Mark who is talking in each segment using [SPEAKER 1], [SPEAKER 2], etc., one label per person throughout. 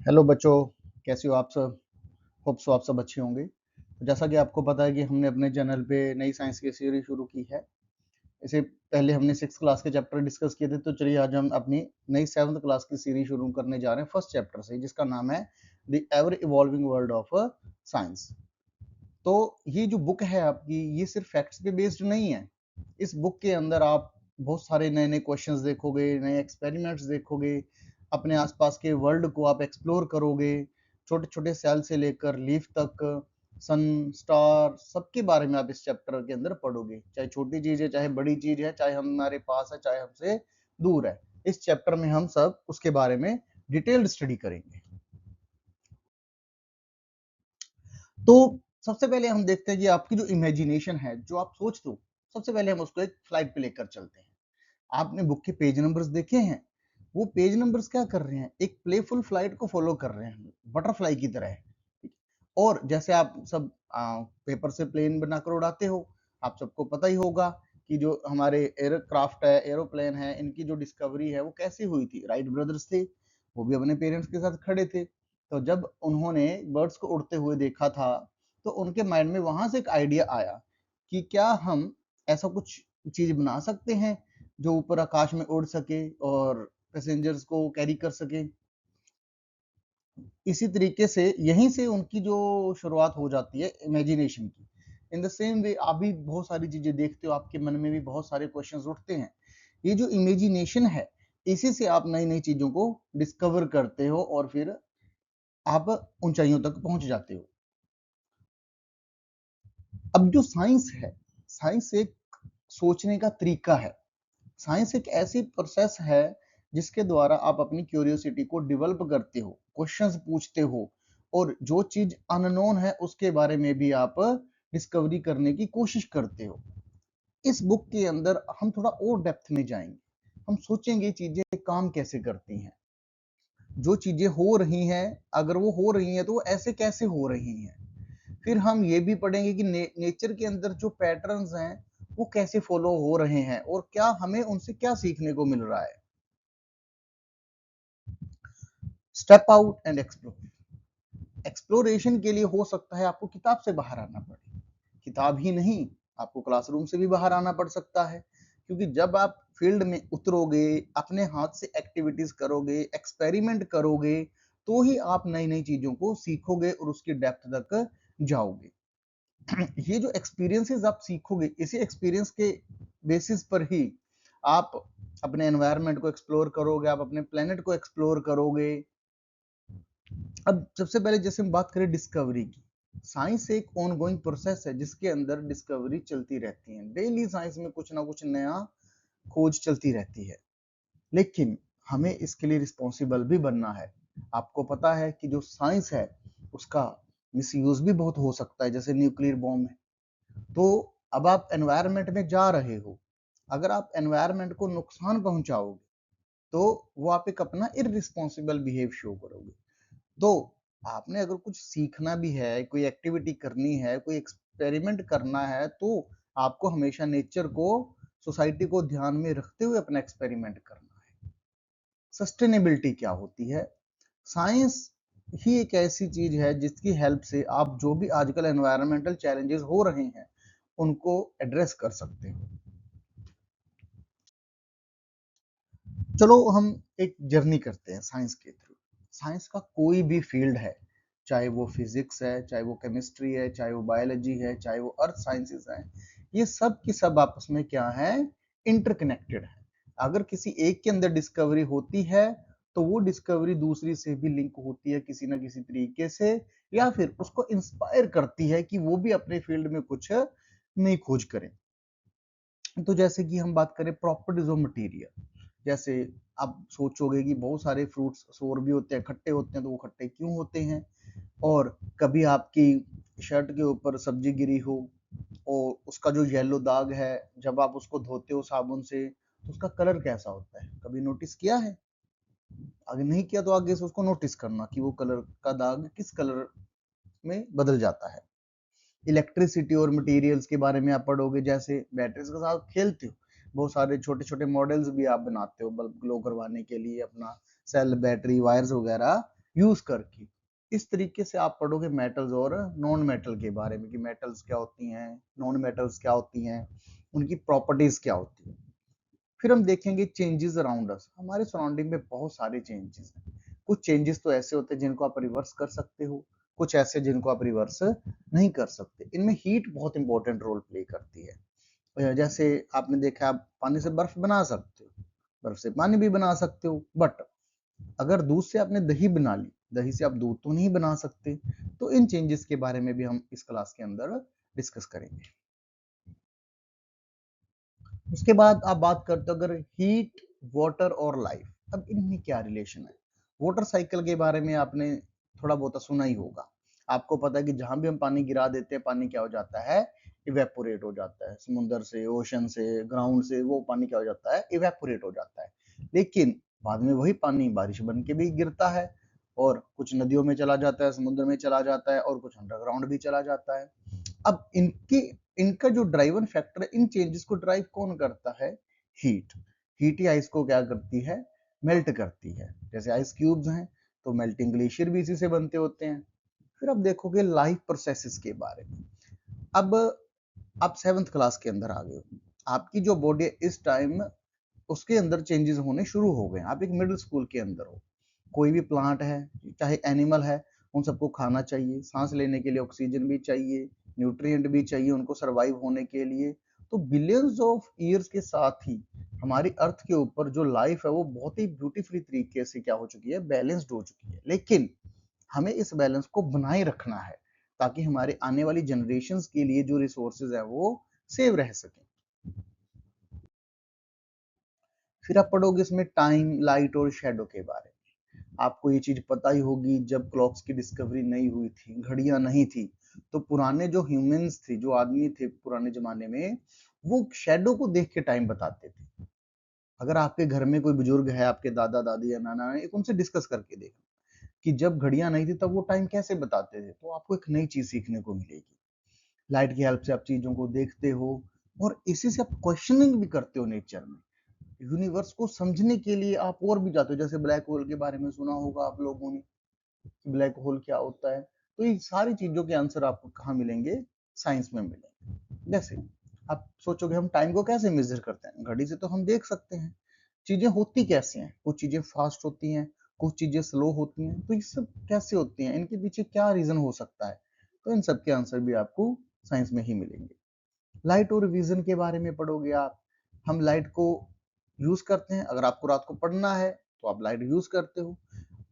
[SPEAKER 1] Hello बच्चों, कैसे हो आप सब? होप सो आप सब अच्छे होंगे। तो जैसा कि आपको पता है कि हमने अपने चैनल पे नई साइंस की सीरीज शुरू की है। इससे पहले हमने 6th क्लास के चैप्टर डिस्कस किए थे, तो चलिए आज हम अपनी नई 7th क्लास की सीरीज शुरू करने जा रहे हैं फर्स्ट चैप्टर से, जिसका नाम है the ever evolving world of science. तो ये जो बुक है आपकी, ये सिर्फ फैक्ट्स पे बेस्ड नहीं है। इस बुक के अंदर आप बहुत सारे नए नए क्वेश्चंस देखोगे, नए एक्सपेरिमेंट्स देखोगे, अपने आसपास के वर्ल्ड को आप एक्सप्लोर करोगे। छोटे छोटे सेल से लेकर लीफ तक, सन, स्टार, सबके बारे में आप इस चैप्टर के अंदर पढ़ोगे। चाहे छोटी चीज है, चाहे बड़ी चीज है, चाहे हमारे पास है, चाहे हमसे दूर है, इस चैप्टर में हम सब उसके बारे में डिटेल्ड स्टडी करेंगे। तो सबसे पहले हम देखते हैं कि आपकी जो इमेजिनेशन है, जो आप सोचते हो, सबसे पहले हम उसको एक फ्लाइट पे लेकर चलते हैं। आपने बुक के पेज नंबर्स देखे हैं? वो पेज नंबर्स क्या कर रहे हैं? एक प्लेफुल फ्लाइट को फॉलो कर रहे हैं, बटरफ्लाई की तरह। और जैसे आप सब पेपर से प्लेन बनाकर उड़ाते हो, आप सबको पता ही होगा कि जो हमारे एयरक्राफ्ट है, एरोप्लेन है, इनकी जो डिस्कवरी है वो कैसे हुई थी। राइट ब्रदर्स थे, वो भी अपने पेरेंट्स के साथ खड़े थे। तो जब उन्होंने बर्ड्स को उड़ते हुए देखा था, तो उनके माइंड में वहां से एक आइडिया आया कि क्या हम ऐसा कुछ चीज बना सकते हैं जो ऊपर आकाश में उड़ सके और पैसेंजर्स को कैरी कर सके। इसी तरीके से यहीं से उनकी जो शुरुआत हो जाती है इमेजिनेशन की। इन द सेम वे आप भी बहुत सारी चीजें देखते हो, आपके मन में भी बहुत सारे क्वेश्चंस उठते हैं। ये जो इमेजिनेशन है, इसी से आप नई नई चीजों को डिस्कवर करते हो और फिर आप ऊंचाइयों तक पहुंच जाते हो। अब जो साइंस है, साइंस एक सोचने का तरीका है। साइंस एक ऐसी प्रोसेस है जिसके द्वारा आप अपनी क्यूरियोसिटी को डेवलप करते हो, क्वेश्चंस पूछते हो, और जो चीज अननोन है उसके बारे में भी आप डिस्कवरी करने की कोशिश करते हो। इस बुक के अंदर हम थोड़ा और डेप्थ में जाएंगे। हम सोचेंगे चीजें काम कैसे करती हैं, जो चीजें हो रही हैं, अगर वो हो रही हैं तो वो ऐसे कैसे हो रही हैं। फिर हम ये भी पढ़ेंगे कि नेचर के अंदर जो पैटर्न्स हैं वो कैसे फॉलो हो रहे हैं और क्या हमें उनसे क्या सीखने को मिल रहा है। Step out and explore. Exploration के लिए हो सकता है आपको किताब से बाहर आना पड़े। किताब ही नहीं, आपको क्लासरूम से भी बाहर आना पड़ सकता है, क्योंकि जब आप फील्ड में उतरोगे, अपने हाथ से एक्टिविटीज करोगे, एक्सपेरिमेंट करोगे, तो ही आप नई नई चीजों को सीखोगे और उसकी डेप्थ तक जाओगे। ये जो एक्सपीरियंसेस आप सीखोगे, इसी एक्सपीरियंस के बेसिस पर ही आप अपने एनवायरनमेंट को एक्सप्लोर करोगे, आप अपने प्लेनेट को एक्सप्लोर करोगे। अब सबसे पहले जैसे हम बात करें डिस्कवरी की, साइंस एक ऑनगोइंग प्रोसेस है जिसके अंदर डिस्कवरी चलती रहती है। डेली साइंस में कुछ ना कुछ नया खोज चलती रहती है, लेकिन हमें इसके लिए रिस्पॉन्सिबल भी बनना है। आपको पता है कि जो साइंस है उसका मिसयूज भी बहुत हो सकता है, जैसे न्यूक्लियर बॉम्ब है। तो अब आप एनवायरनमेंट में जा रहे हो, अगर आप एनवायरनमेंट को नुकसान पहुंचाओगे तो वो आप एक अपना इररिस्पॉन्सिबल बिहेव शो करोगे। तो आपने अगर कुछ सीखना भी है, कोई एक्टिविटी करनी है, कोई एक्सपेरिमेंट करना है, तो आपको हमेशा नेचर को, सोसाइटी को ध्यान में रखते हुए अपना एक्सपेरिमेंट करना है। सस्टेनेबिलिटी क्या होती है? साइंस ही एक ऐसी चीज है जिसकी हेल्प से आप जो भी आजकल एनवायरमेंटल चैलेंजेस हो रहे हैं उनको एड्रेस कर सकते हो। चलो हम एक जर्नी करते हैं साइंस के थ्रू। साइंस का कोई भी फील्ड है, चाहे वो फिजिक्स है, चाहे वो केमिस्ट्री है, चाहे वो बायोलॉजी है, चाहे वो अर्थ साइंसेस है, ये सब की सब आपस में क्या है? इंटरकनेक्टेड है। अगर किसी एक के अंदर डिस्कवरी होती है तो वो डिस्कवरी दूसरी से भी लिंक होती है किसी ना किसी तरीके से, या फिर उसको इंस्पायर करती है कि वो भी अपने फील्ड में कुछ नई खोज करें। तो जैसे कि हम बात करें प्रॉपर्टीज ऑफ मटेरियल, जैसे आप सोचोगे कि बहुत सारे फ्रूट्स सोर भी होते हैं, खट्टे होते हैं, तो वो खट्टे क्यों होते हैं? और कभी आपकी शर्ट के ऊपर सब्जी गिरी हो और उसका जो येलो दाग है, जब आप उसको धोते हो साबुन से तो उसका कलर कैसा होता है, कभी नोटिस किया है? अगर नहीं किया तो आगे से उसको नोटिस करना कि वो कलर का दाग किस कलर में बदल जाता है। इलेक्ट्रिसिटी और मटेरियल्स के बारे में आप पढ़ोगे, जैसे बैटरीज के साथ खेलते हो, बहुत सारे छोटे छोटे मॉडल्स भी आप बनाते हो बल्ब ग्लो करवाने के लिए, अपना सेल, बैटरी, वायर्स वगैरह यूज करके। इस तरीके से आप पढ़ोगे मेटल्स और नॉन मेटल के बारे में कि मेटल्स क्या होती हैं, नॉन मेटल्स क्या होती हैं, उनकी प्रॉपर्टीज क्या होती है। फिर हम देखेंगे चेंजेस अराउंड अस। हमारे सराउंडिंग में बहुत सारे चेंजेस हैं। कुछ चेंजेस तो ऐसे होते हैं जिनको आप रिवर्स कर सकते हो, कुछ ऐसे जिनको आप रिवर्स नहीं कर सकते। इनमें हीट बहुत इंपॉर्टेंट रोल प्ले करती है। जैसे आपने देखा, आप पानी से बर्फ बना सकते हो, बर्फ से पानी भी बना सकते हो, बट अगर दूध से आपने दही बना ली, दही से आप दूध तो नहीं बना सकते। तो इन चेंजेस के बारे में भी हम इस क्लास के अंदर डिस्कस करेंगे। उसके बाद आप बात करते हो अगर हीट, वाटर और लाइफ, अब इनमें क्या रिलेशन है। वाटर साइकिल के बारे में आपने थोड़ा बहुत सुना ही होगा। आपको पता है कि जहां भी हम पानी गिरा देते हैं, पानी क्या हो जाता है, इवेपोरेट हो जाता है। समुद्र से, ओशन से, ग्राउंड से वो पानी क्या हो जाता है, इवेपोरेट हो जाता है। लेकिन बाद में वही पानी बारिश बन के भी गिरता है, और कुछ नदियों में चला जाता है, समुद्र में चला जाता है, और कुछ अंडरग्राउंड भी चला जाता है। अब इनकी इनका जो ड्राइवन फैक्टर है, इन चेंजेस को ड्राइव कौन करता है, हीट। हीट ही आइस को क्या करती है, मेल्ट करती है। जैसे आइस क्यूब्स हैं, तो मेल्टिंग ग्लेशियर भी इसी से बनते होते हैं। फिर आप देखोगे लाइफ प्रोसेसेस के बारे में। अब आप 7th क्लास के अंदर आ गए हो, आपकी जो बॉडी है इस टाइम उसके अंदर चेंजेस होने शुरू हो गए। आप एक मिडिल स्कूल के अंदर हो। कोई भी प्लांट है, चाहे एनिमल है, उन सबको खाना चाहिए, सांस लेने के लिए ऑक्सीजन भी चाहिए, न्यूट्रिएंट भी चाहिए उनको सरवाइव होने के लिए। तो बिलियंस ऑफ ईयर्स के साथ ही हमारी अर्थ के ऊपर जो लाइफ है वो बहुत ही ब्यूटीफुली तरीके से क्या हो चुकी है, बैलेंस्ड हो चुकी है। लेकिन हमें इस बैलेंस को बनाए रखना है, ताकि हमारे आने वाली जनरेशंस के लिए जो रिसोर्सेज है वो सेव रह सके। फिर आप पढ़ोगे इसमें टाइम, लाइट और शेडो के बारे में। आपको ये चीज पता ही होगी, जब क्लॉक्स की डिस्कवरी नहीं हुई थी, घड़ियां नहीं थी, तो पुराने जो ह्यूमंस थे, जो आदमी थे पुराने जमाने में, वो शेडो को देख के टाइम बताते थे। अगर आपके घर में कोई बुजुर्ग है, आपके दादा दादी या नाना नानी, एक उनसे डिस्कस करके देखो कि जब घड़ियां नहीं थी तब वो टाइम कैसे बताते थे, तो आपको एक नई चीज सीखने को मिलेगी। लाइट की हेल्प से आप चीजों को देखते हो, और इसी से आप क्वेश्चनिंग भी करते हो नेचर में। यूनिवर्स को समझने के लिए आप और भी जाते हो। जैसे ब्लैक होल के बारे में सुना होगा आप लोगों ने, ब्लैक होल क्या होता है। तो ये सारी चीजों के आंसर आपको कहाँ मिलेंगे, साइंस में मिलेंगे। जैसे आप सोचोगे हम टाइम को कैसे मेजर करते हैं, घड़ी से तो हम देख सकते हैं। चीजें होती कैसे हैं, कुछ चीजें फास्ट होती हैं, कुछ चीजें स्लो होती हैं। तो ये सब कैसे होती हैं, इनके पीछे क्या रीजन हो सकता है। तो इन सब के आंसर भी आपको साइंस में ही मिलेंगे। लाइट और विजन के बारे में पढ़ोगे आप। हम लाइट को यूज करते हैं, अगर आपको रात को पढ़ना है तो आप लाइट यूज करते हो।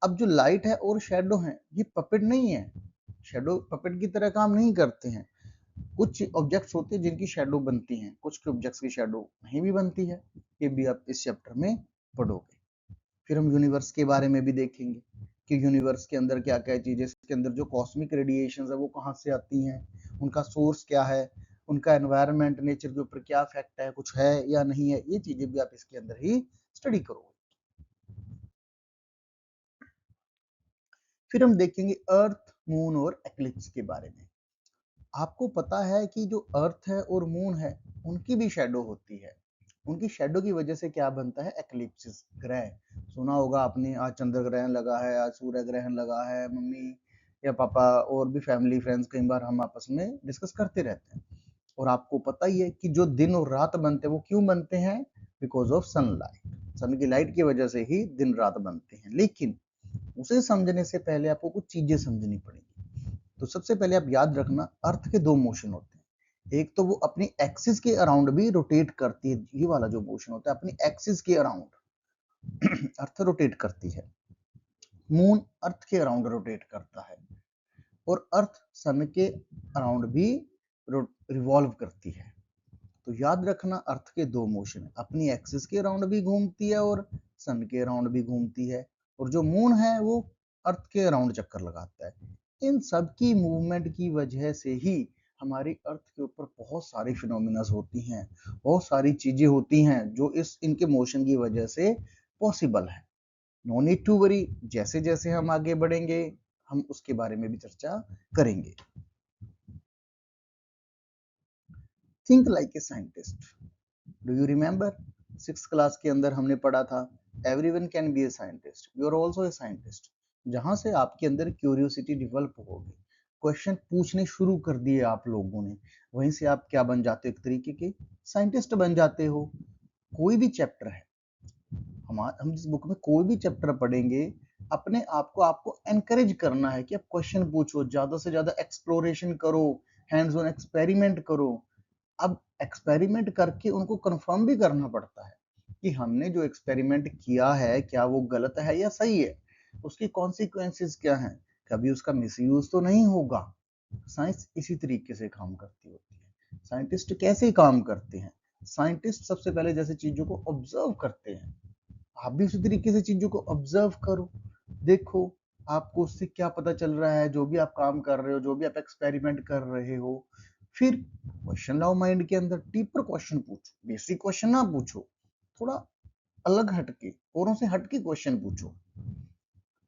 [SPEAKER 1] अब जो लाइट है और शेडो है, ये पपेट नहीं है। शेडो पपेट की तरह काम नहीं करते हैं। कुछ ऑब्जेक्ट्स होते हैं जिनकी शेडो बनती हैं, कुछ के ऑब्जेक्ट्स की शेडो नहीं भी बनती है। ये भी आप इस चैप्टर में पढ़ोगे। फिर हम यूनिवर्स के बारे में भी देखेंगे कि यूनिवर्स के अंदर क्या क्या चीजें, इसके अंदर जो कॉस्मिक रेडिएशन है वो कहाँ से आती हैं, उनका सोर्स क्या है, उनका एनवायरनमेंट, नेचर के ऊपर क्या इफेक्ट है, कुछ है या नहीं है। ये चीजें भी आप इसके अंदर ही स्टडी करोगे। फिर हम देखेंगे अर्थ, मून और एक्लिप्स के बारे में। आपको पता है कि जो अर्थ है और मून है, उनकी भी शेडो होती है। उनकी शेडो की वजह से क्या बनता है, एक्लिप्सिस, ग्रह। सुना होगा आपने, आज चंद्र ग्रहण लगा है, आज सूर्य ग्रहण लगा है। मम्मी या पापा और भी फैमिली फ्रेंड्स कई बार हम आपस में डिस्कस करते रहते हैं। और आपको पता ही है कि जो दिन और रात बनते हैं वो क्यों बनते हैं, बिकॉज ऑफ सनलाइट। सन की लाइट की वजह से ही दिन रात बनते हैं। लेकिन उसे समझने से पहले आपको कुछ चीजें समझनी पड़ेगी। तो सबसे पहले आप याद रखना, अर्थ के दो मोशन होते हैं। एक तो वो अपनी एक्सिस के अराउंड भी रोटेट करती है, ये वाला जो मोशन होता है अपनी एक्सिस के अराउंड अर्थ रोटेट करती है। मून अर्थ के अराउंड रोटेट करता है, और अर्थ सन के अराउंड भी रिवॉल्व करती है। तो याद रखना, अर्थ के दो मोशन है, अपनी एक्सिस के अराउंड भी घूमती है और सन के अराउंड भी घूमती है। और जो मून है वो अर्थ के अराउंड चक्कर लगाता है। इन सब की मूवमेंट की वजह से ही हमारी अर्थ के ऊपर बहुत सारी फिनोमिनास होती हैं, बहुत सारी चीजें होती हैं जो इस इनके मोशन की वजह से पॉसिबल है। नो नीड टू वरी, जैसे जैसे हम आगे बढ़ेंगे हम उसके बारे में भी चर्चा करेंगे। Think like a scientist. Do you remember, 6th class के अंदर हमने पढ़ा था, everyone can be a scientist, you are also a scientist. जहां से आपके अंदर क्यूरियोसिटी डेवलप होगी, क्वेश्चन पूछने शुरू कर दिए आप लोगों ने, वहीं से आप क्या बन जाते हो, एक तरीके के साइंटिस्ट बन जाते हो। कोई भी चैप्टर है, हम जिस बुक में कोई भी चैप्टर पढ़ेंगे, अपने आप को आपको एनकरेज करना है कि आप क्वेश्चन पूछो, ज्यादा से ज्यादा एक्सप्लोरेशन करो, हैंड्स ऑन एक्सपेरिमेंट करो। अब एक्सपेरिमेंट करके उनको कंफर्म भी करना पड़ता है कि हमने जो एक्सपेरिमेंट किया है क्या वो गलत है या सही है, उसकी कॉन्सिक्वेंसेस क्या हैं, कभी उसका मिसयूज तो नहीं होगा। साइंस इसी तरीके से काम करती होती है। साइंटिस्ट कैसे काम करते हैं? साइंटिस्ट सबसे पहले जैसे चीजों को ऑब्जर्व करते हैं, आप भी उसी तरीके से चीजों को ऑब्जर्व करो, देखो आपको उससे क्या पता चल रहा है, जो भी आप काम कर रहे हो, जो भी आप एक्सपेरिमेंट कर रहे हो। फिर क्वेश्चन लाओ माइंड के अंदर, डीपर क्वेश्चन पूछो, बेसिक क्वेश्चन ना पूछो, थोड़ा अलग हटके, औरों से हटके क्वेश्चन पूछो।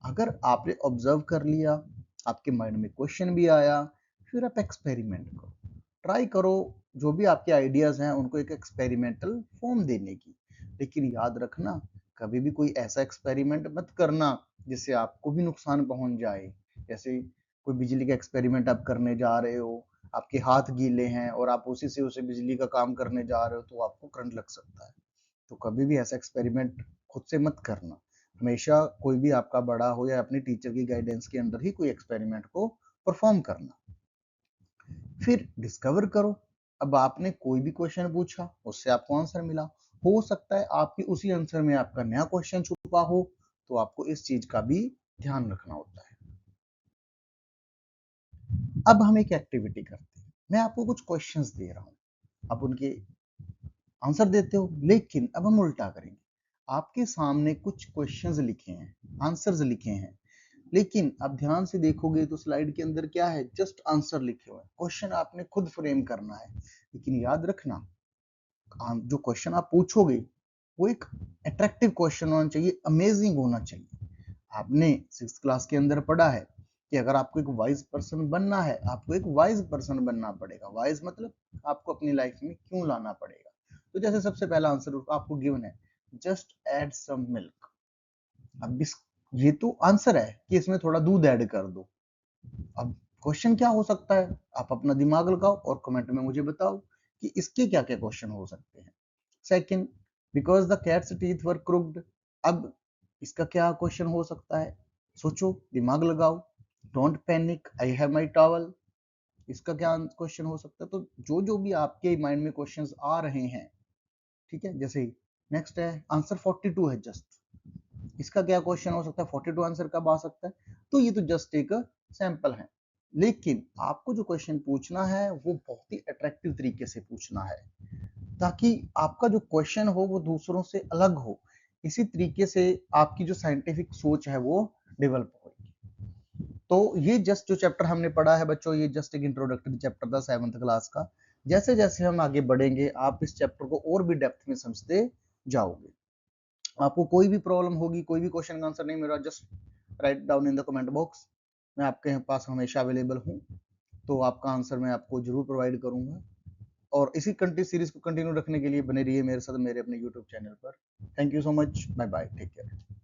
[SPEAKER 1] अगर आपने ऑब्जर्व कर लिया, आपके माइंड में क्वेश्चन भी आया, फिर आप एक्सपेरिमेंट करो, ट्राई करो जो भी आपके आइडियाज हैं उनको एक एक्सपेरिमेंटल फॉर्म देने की। लेकिन याद रखना, कभी भी कोई ऐसा एक्सपेरिमेंट मत करना जिससे आपको भी नुकसान पहुंच जाए। जैसे कोई बिजली का एक्सपेरिमेंट आप करने जा रहे हो, आपके हाथ गीले हैं और आप उसी से उसे बिजली का काम करने जा रहे हो, तो आपको करंट लग सकता है। तो कभी भी ऐसा एक्सपेरिमेंट खुद से मत करना। हमेशा कोई भी आपका बड़ा हो या अपनी टीचर की गाइडेंस के अंदर ही कोई एक्सपेरिमेंट को परफॉर्म करना। फिर डिस्कवर करो, अब आपने कोई भी क्वेश्चन पूछा, उससे आपको आंसर मिला, हो सकता है आपके उसी आंसर में आपका नया क्वेश्चन छुपा हो, तो आपको इस चीज का भी ध्यान रखना होता है। अब हम एक एक्टिविटी करते हैं, मैं आपको कुछ क्वेश्चंस दे रहा हूं, आप उनके आंसर देते हो, लेकिन अब हम उल्टा करेंगे। आपके सामने कुछ क्वेश्चंस लिखे हैं, आंसर्स लिखे हैं, लेकिन आप ध्यान से देखोगे तो स्लाइड के अंदर क्या है, जस्ट आंसर लिखे हुए हैं। क्वेश्चन आपने खुद फ्रेम करना है, लेकिन याद रखना जो क्वेश्चन आप पूछोगे वो एक अट्रैक्टिव क्वेश्चन होना चाहिए, अमेजिंग होना चाहिए। आपने 6th क्लास के अंदर पढ़ा है कि अगर आपको एक वाइज पर्सन बनना है, आपको एक वाइज पर्सन बनना पड़ेगा। वाइज मतलब आपको अपनी लाइफ में क्यों लाना पड़ेगा। तो जैसे सबसे पहला आंसर आपको गिवन है, जस्ट ऐड सम मिल्क। अब इस ये तो आंसर है कि इसमें थोड़ा दूध ऐड कर दो। अब क्वेश्चन क्या हो सकता है, आप अपना दिमाग लगाओ और कमेंट में मुझे बताओ कि इसके क्या क्या क्वेश्चन हो सकते हैं। Second, because the cats teeth were crooked. अब इसका क्या क्वेश्चन हो सकता है, सोचो, दिमाग लगाओ। Don't panic, I have my towel, इसका क्या क्वेश्चन हो सकता है। तो जो जो भी आपके माइंड में क्वेश्चंस आ रहे हैं, ठीक है। जैसे नेक्स्ट है आंसर 42 है जस्ट, इसका क्या क्वेश्चन हो सकता है, 42 आंसर कब आ सकता है। तो ये तो जस्ट एक सैंपल है, लेकिन आपको जो क्वेश्चन पूछना है वो बहुत ही अट्रैक्टिव तरीके से पूछना है, ताकि आपका जो क्वेश्चन हो वो दूसरों से अलग हो। इसी तरीके से आपकी जो साइंटिफिक सोच है वो डेवलप होगी। तो ये जस्ट जो चैप्टर हमने पढ़ा है बच्चों, ये जस्ट एक इंट्रोडक्टरी चैप्टर था 7th क्लास का। जैसे जैसे हम आगे बढ़ेंगे आप इस चैप्टर को और भी डेप्थ में समझते जाओगे। आपको कोई भी प्रॉब्लम होगी, कोई भी क्वेश्चन का आंसर नहीं मिल रहा, just write down in the comment box, मैं आपके पास हमेशा अवेलेबल हूँ। तो आपका आंसर मैं आपको जरूर प्रोवाइड करूंगा। और इसी सीरीज को कंटिन्यू रखने के लिए बने रहिए मेरे साथ मेरे अपने यूट्यूब चैनल पर। Thank you so much, bye bye, take care.